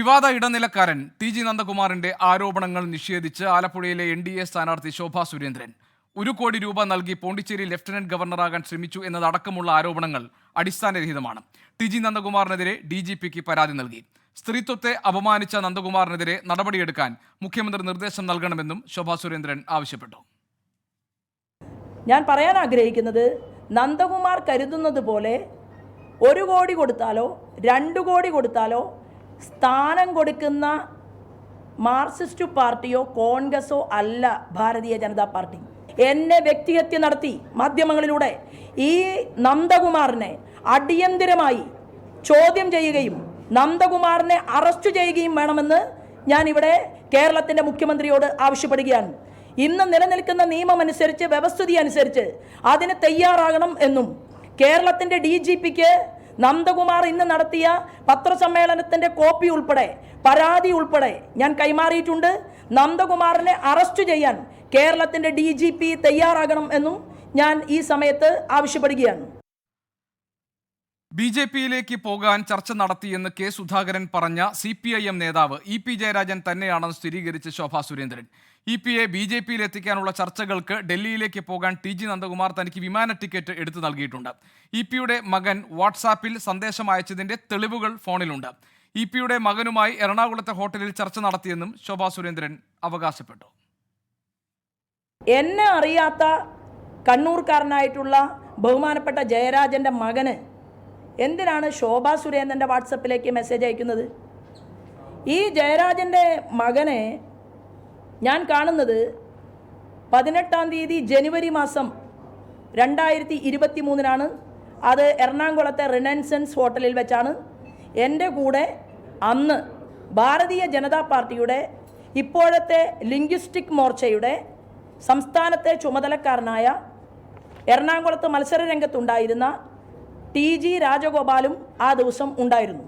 വിവാദ ഇടനിലക്കാരൻ ടി.ജി. നന്ദകുമാറിന്റെ ആരോപണങ്ങൾ നിഷേധിച്ച് ആലപ്പുഴയിലെ NDA സ്ഥാനാർത്ഥി ശോഭാ സുരേന്ദ്രൻ 1 കോടി രൂപ നൽകി പോണ്ടിച്ചേരി ലഫ്റ്റനന്റ് ഗവർണറാകാൻ ശ്രമിച്ചു എന്നതടക്കമുള്ള ആരോപണങ്ങൾ അടിസ്ഥാനരഹിതമാണ്. ടി.ജി. നന്ദകുമാറിനെതിരെ DGPക്ക് പരാതി നൽകി. സ്ത്രീത്വത്തെ അപമാനിച്ച നന്ദകുമാറിനെതിരെ നടപടിയെടുക്കാൻ മുഖ്യമന്ത്രി നിർദ്ദേശം നൽകണമെന്നും ശോഭാ സുരേന്ദ്രൻ ആവശ്യപ്പെട്ടു. ഞാൻ പറയാൻ ആഗ്രഹിക്കുന്നത്, നന്ദകുമാർ കരുതുന്നത് പോലെ 1 കോടി കൊടുത്താലോ 2 കോടി കൊടുത്താലോ സ്ഥാനം കൊടുക്കുന്ന മാർക്സിസ്റ്റ് പാർട്ടിയോ കോൺഗ്രസോ അല്ല ഭാരതീയ ജനതാ പാർട്ടി. എന്നെ വ്യക്തിഹത്യ നടത്തി മാധ്യമങ്ങളിലൂടെ ഈ നന്ദകുമാറിനെ അടിയന്തിരമായി ചോദ്യം ചെയ്യുകയും നന്ദകുമാറിനെ അറസ്റ്റ് ചെയ്യുകയും വേണമെന്ന് ഞാനിവിടെ കേരളത്തിൻ്റെ മുഖ്യമന്ത്രിയോട് ആവശ്യപ്പെടുകയാണ്. ഇന്ന് നിലനിൽക്കുന്ന നിയമമനുസരിച്ച്, വ്യവസ്ഥിതി അനുസരിച്ച് അതിന് തയ്യാറാകണം എന്നും കേരളത്തിൻ്റെ DGPക്ക് നന്ദകുമാർ ഇന്ന് നടത്തിയ പത്രസമ്മേളനത്തിൻ്റെ കോപ്പി ഉൾപ്പെടെ, പരാതി ഉൾപ്പെടെ ഞാൻ കൈമാറിയിട്ടുണ്ട്. നന്ദകുമാറിനെ അറസ്റ്റ് ചെയ്യാൻ കേരളത്തിൻ്റെ DGP തയ്യാറാകണം എന്നും ഞാൻ ഈ സമയത്ത് ആവശ്യപ്പെടുകയാണ്. BJPയിലേക്ക് പോകാൻ ചർച്ച നടത്തിയെന്ന് K. സുധാകരൻ പറഞ്ഞ CPIM നേതാവ് EP ജയരാജൻ തന്നെയാണെന്ന് സ്ഥിരീകരിച്ച് ശോഭാ സുരേന്ദ്രൻ. EPയെ BJPയിൽ എത്തിക്കാനുള്ള ചർച്ചകൾക്ക് ഡൽഹിയിലേക്ക് പോകാൻ ടി.ജി. നന്ദകുമാർ തനിക്ക് വിമാന ടിക്കറ്റ് എടുത്തു നൽകിയിട്ടുണ്ട്. EPയുടെ മകൻ വാട്സാപ്പിൽ സന്ദേശം അയച്ചതിന്റെ തെളിവുകൾ ഫോണിലുണ്ട്. EPയുടെ മകനുമായി എറണാകുളത്തെ ഹോട്ടലിൽ ചർച്ച നടത്തിയെന്നും ശോഭാ സുരേന്ദ്രൻ അവകാശപ്പെട്ടു. എന്നെ അറിയാത്ത കണ്ണൂർക്കാരനായിട്ടുള്ള ബഹുമാനപ്പെട്ട ജയരാജൻ്റെ മകന് എന്തിനാണ് ശോഭാ സുരേന്ദ്രൻ്റെ വാട്സപ്പിലേക്ക് മെസ്സേജ് അയക്കുന്നത്? ഈ ജയരാജൻ്റെ മകനെ ഞാൻ കാണുന്നത് 18-ാം തീയതി ജനുവരി മാസം 2023 അത് എറണാകുളത്തെ റിനൻസൻസ് ഹോട്ടലിൽ വെച്ചാണ്. എൻ്റെ കൂടെ അന്ന് ഭാരതീയ ജനതാ പാർട്ടിയുടെ ഇപ്പോഴത്തെ ലിംഗ്വിസ്റ്റിക് മോർച്ചയുടെ സംസ്ഥാനത്തെ ചുമതലക്കാരനായ എറണാകുളത്ത് മത്സര രംഗത്തുണ്ടായിരുന്ന T.G. രാജഗോപാലും ആ ദിവസം ഉണ്ടായിരുന്നു.